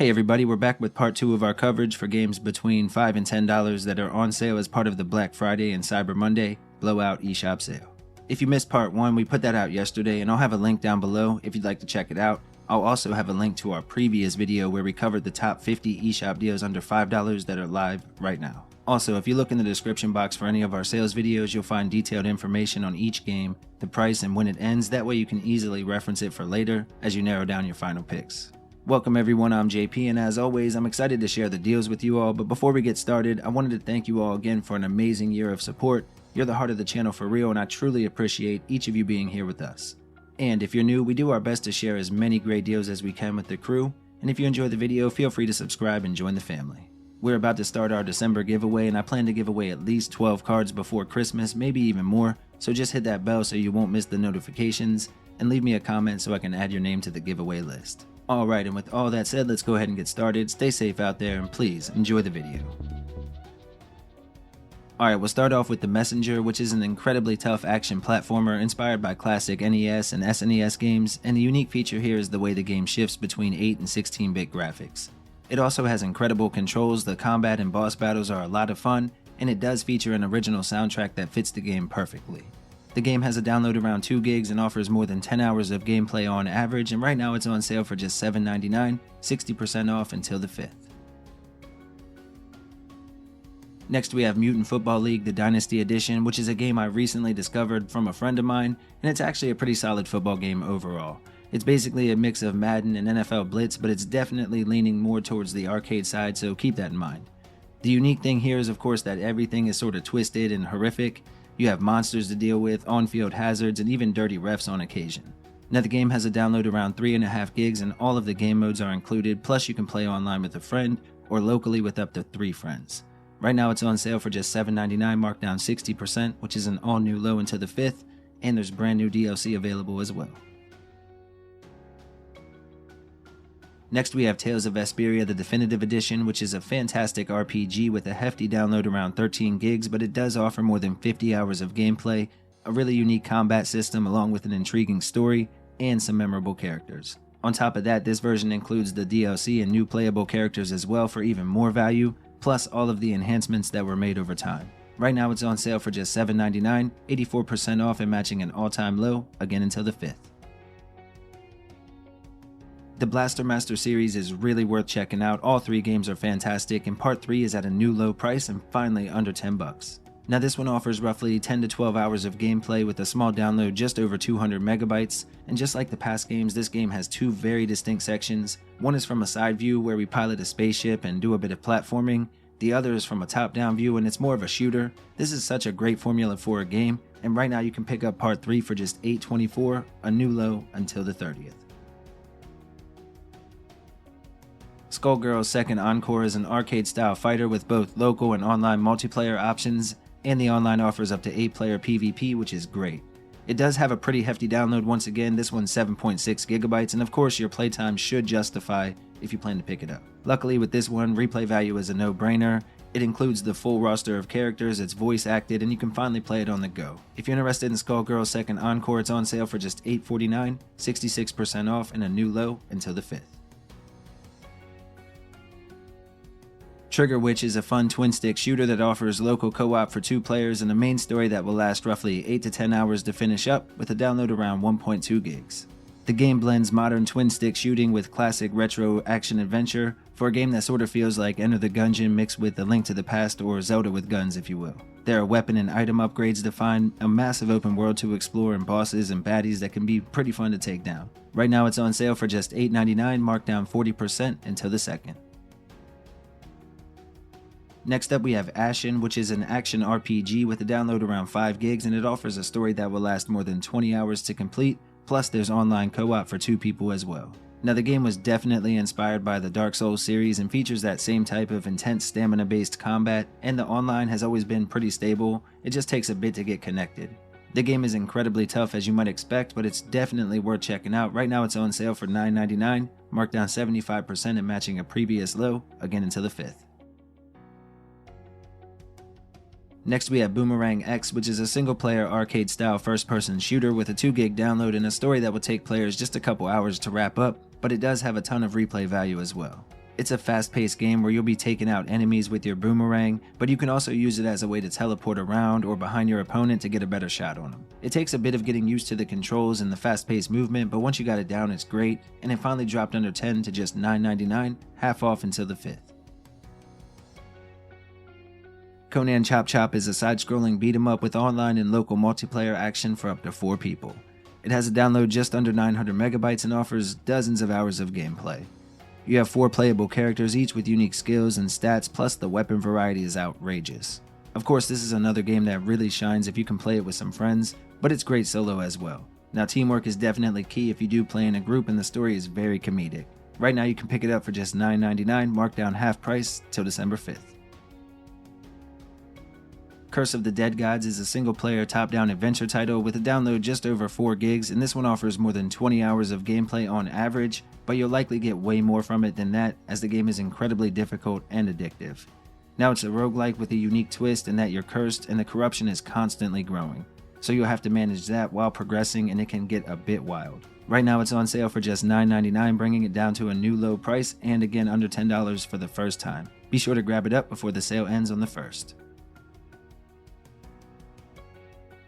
Hey everybody, we're back with part 2 of our coverage for games between $5 and $10 that are on sale as part of the Black Friday and Cyber Monday Blowout eShop sale. If you missed part 1, we put that out yesterday and I'll have a link down below if you'd like to check it out. I'll also have a link to our previous video where we covered the top 50 eShop deals under $5 that are live right now. Also, if you look in the description box for any of our sales videos, you'll find detailed information on each game, the price, and when it ends. That way you can easily reference it for later as you narrow down your final picks. Welcome everyone, I'm JP, and as always, I'm excited to share the deals with you all, but before we get started, I wanted to thank you all again for an amazing year of support. You're the heart of the channel for real, and I truly appreciate each of you being here with us. And if you're new, we do our best to share as many great deals as we can with the crew, and if you enjoy the video, feel free to subscribe and join the family. We're about to start our December giveaway, and I plan to give away at least 12 cards before Christmas, maybe even more, so just hit that bell so you won't miss the notifications, and leave me a comment so I can add your name to the giveaway list. Alright, and with all that said, let's go ahead and get started. Stay safe out there, and please enjoy the video. Alright, we'll start off with The Messenger, which is an incredibly tough action platformer inspired by classic NES and SNES games, and the unique feature here is the way the game shifts between 8 and 16-bit graphics. It also has incredible controls, the combat and boss battles are a lot of fun, and it does feature an original soundtrack that fits the game perfectly. The game has a download around 2 gigs and offers more than 10 hours of gameplay on average, and right now it's on sale for just $7.99, 60% off until the 5th. Next we have Mutant Football League, the Dynasty Edition, which is a game I recently discovered from a friend of mine, and it's actually a pretty solid football game overall. It's basically a mix of Madden and NFL Blitz, but it's definitely leaning more towards the arcade side, so keep that in mind. The unique thing here is of course that everything is sort of twisted and horrific. You have monsters to deal with, on-field hazards, and even dirty refs on occasion. Now the game has a download around 3.5 gigs and all of the game modes are included, plus you can play online with a friend or locally with up to 3 friends. Right now it's on sale for just $7.99, marked down 60%, which is an all-new low until the 5th, and there's brand new DLC available as well. Next we have Tales of Vesperia, the Definitive Edition, which is a fantastic RPG with a hefty download around 13 gigs, but it does offer more than 50 hours of gameplay, a really unique combat system along with an intriguing story, and some memorable characters. On top of that, this version includes the DLC and new playable characters as well for even more value, plus all of the enhancements that were made over time. Right now it's on sale for just $7.99, 84% off and matching an all-time low, again until the 5th. The Blaster Master series is really worth checking out. All 3 games are fantastic, and part 3 is at a new low price and finally under $10. Now this one offers roughly 10 to 12 hours of gameplay with a small download just over 200 megabytes, and just like the past games, this game has 2 very distinct sections. One is from a side view where we pilot a spaceship and do a bit of platforming. The other is from a top-down view and it's more of a shooter. This is such a great formula for a game, and right now you can pick up part 3 for just $8.24, a new low until the 30th. Skullgirls' second Encore is an arcade-style fighter with both local and online multiplayer options, and the online offers up to 8-player PvP, which is great. It does have a pretty hefty download once again, this one's 7.6 gigabytes, and of course your playtime should justify if you plan to pick it up. Luckily with this one, replay value is a no-brainer. It includes the full roster of characters, it's voice acted, and you can finally play it on the go. If you're interested in Skullgirls' second Encore, it's on sale for just $8.49, 66% off, and a new low until the 5th. Trigger Witch is a fun twin-stick shooter that offers local co-op for 2 players and a main story that will last roughly 8 to 10 hours to finish up, with a download around 1.2 gigs. The game blends modern twin-stick shooting with classic retro action-adventure for a game that sort of feels like Enter the Gungeon mixed with A Link to the Past or Zelda with guns, if you will. There are weapon and item upgrades to find, a massive open world to explore, and bosses and baddies that can be pretty fun to take down. Right now it's on sale for just $8.99, marked down 40% until the 2nd. Next up we have Ashen, which is an action RPG with a download around 5 gigs, and it offers a story that will last more than 20 hours to complete, plus there's online co-op for 2 people as well. Now the game was definitely inspired by the Dark Souls series and features that same type of intense stamina based combat, and the online has always been pretty stable, it just takes a bit to get connected. The game is incredibly tough as you might expect, but it's definitely worth checking out. Right now it's on sale for $9.99, marked down 75% and matching a previous low, again until the 5th. Next we have Boomerang X, which is a single-player arcade-style first-person shooter with a 2 gig download and a story that will take players just a couple hours to wrap up, but it does have a ton of replay value as well. It's a fast-paced game where you'll be taking out enemies with your boomerang, but you can also use it as a way to teleport around or behind your opponent to get a better shot on them. It takes a bit of getting used to the controls and the fast-paced movement, but once you got it down, it's great, and it finally dropped under 10 to just $9.99, half off until the 5th. Conan Chop Chop is a side-scrolling beat-em-up with online and local multiplayer action for up to 4 people. It has a download just under 900 megabytes and offers dozens of hours of gameplay. You have 4 playable characters, each with unique skills and stats, plus the weapon variety is outrageous. Of course, this is another game that really shines if you can play it with some friends, but it's great solo as well. Now, teamwork is definitely key if you do play in a group, and the story is very comedic. Right now, you can pick it up for just $9.99, marked down half price till December 5th. Curse of the Dead Gods is a single-player top-down adventure title with a download just over 4 gigs, and this one offers more than 20 hours of gameplay on average, but you'll likely get way more from it than that, as the game is incredibly difficult and addictive. Now, it's a roguelike with a unique twist in that you're cursed and the corruption is constantly growing, so you'll have to manage that while progressing, and it can get a bit wild. Right now, it's on sale for just $9.99, bringing it down to a new low price, and again under $10 for the first time. Be sure to grab it up before the sale ends on the 1st.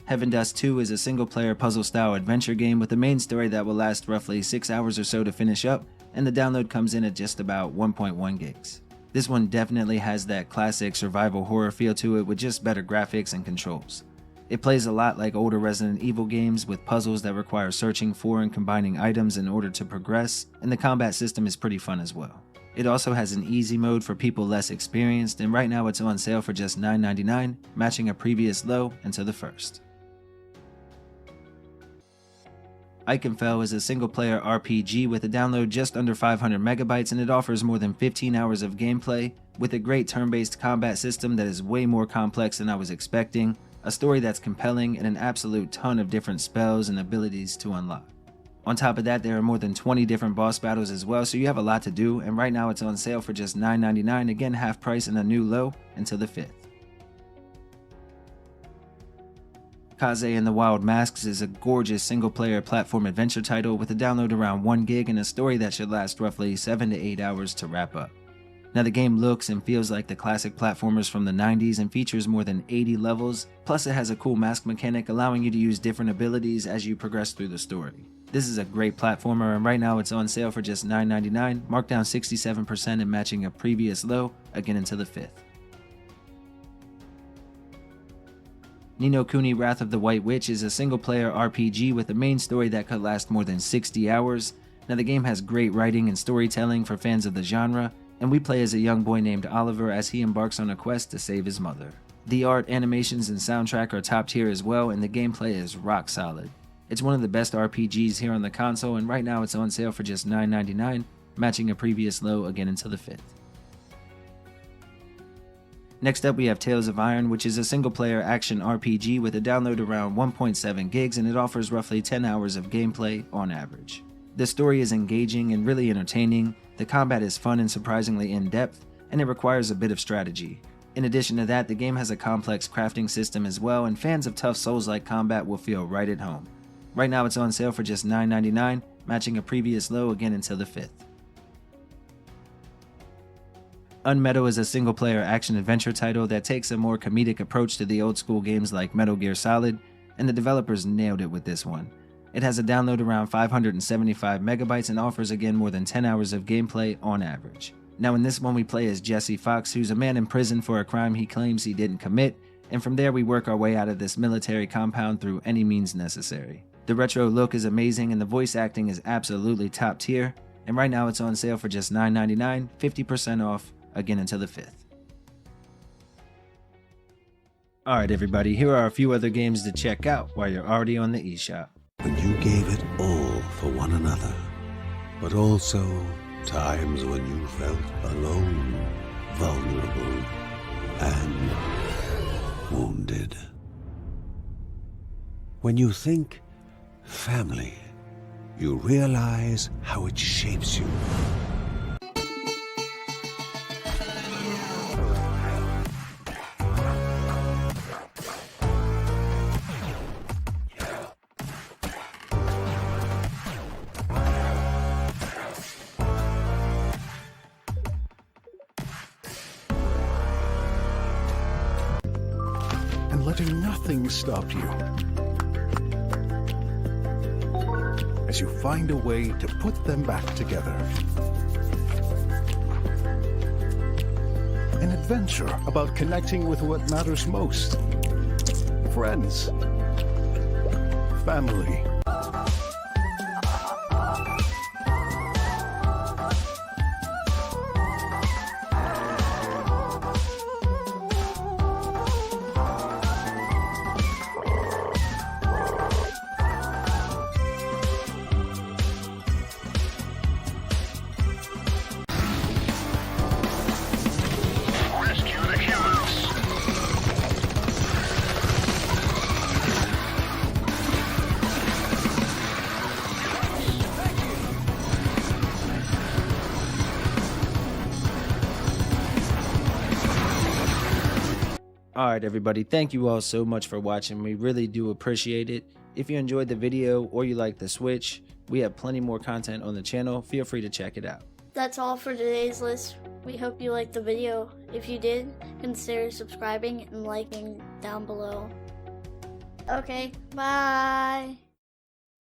Heaven Dust 2 is a single-player puzzle-style adventure game with a main story that will last roughly 6 hours or so to finish up, and the download comes in at just about 1.1 gigs. This one definitely has that classic survival horror feel to it with just better graphics and controls. It plays a lot like older Resident Evil games with puzzles that require searching for and combining items in order to progress, and the combat system is pretty fun as well. It also has an easy mode for people less experienced, and right now it's on sale for just $9.99, matching a previous low until the 1st. Ikenfell is a single-player RPG with a download just under 500 megabytes, and it offers more than 15 hours of gameplay with a great turn-based combat system that is way more complex than I was expecting, a story that's compelling, and an absolute ton of different spells and abilities to unlock. On top of that, there are more than 20 different boss battles as well, so you have a lot to do, and right now it's on sale for just $9.99, again half price and a new low until the 5th. Kaze and the Wild Masks is a gorgeous single-player platform adventure title with a download around 1 gig and a story that should last roughly 7 to 8 hours to wrap up. Now, the game looks and feels like the classic platformers from the 90s and features more than 80 levels, plus it has a cool mask mechanic allowing you to use different abilities as you progress through the story. This is a great platformer, and right now it's on sale for just $9.99, marked down 67% and matching a previous low, again until the 5th. Ni no Kuni Wrath of the White Witch is a single-player RPG with a main story that could last more than 60 hours. Now, the game has great writing and storytelling for fans of the genre, and we play as a young boy named Oliver as he embarks on a quest to save his mother. The art, animations, and soundtrack are top tier as well, and the gameplay is rock solid. It's one of the best RPGs here on the console, and right now it's on sale for just $9.99, matching a previous low again until the 5th. Next up, we have Tales of Iron, which is a single-player action RPG with a download around 1.7 gigs, and it offers roughly 10 hours of gameplay on average. The story is engaging and really entertaining, the combat is fun and surprisingly in-depth, and it requires a bit of strategy. In addition to that, the game has a complex crafting system as well, and fans of tough Souls-like combat will feel right at home. Right now it's on sale for just $9.99, matching a previous low again until the 5th. UnMetal is a single-player action-adventure title that takes a more comedic approach to the old-school games like Metal Gear Solid, and the developers nailed it with this one. It has a download around 575 megabytes and offers again more than 10 hours of gameplay on average. Now, in this one we play as Jesse Fox, who's a man in prison for a crime he claims he didn't commit, and from there we work our way out of this military compound through any means necessary. The retro look is amazing and the voice acting is absolutely top tier, and right now it's on sale for just $9.99, 50% off, again until the 5th. Alright everybody, here are a few other games to check out while you're already on the eShop. When you gave it all for one another, but also times when you felt alone, vulnerable, and wounded. When you think family, you realize how it shapes you. letting nothing stop you. As you find a way to put them back together. An adventure about connecting with what matters most. Friends. Family. Alright everybody, thank you all so much for watching. We really do appreciate it. If you enjoyed the video or you like the Switch, we have plenty more content on the channel. Feel free to check it out. That's all for today's list. We hope you liked the video. If you did, consider subscribing and liking down below. Okay, bye!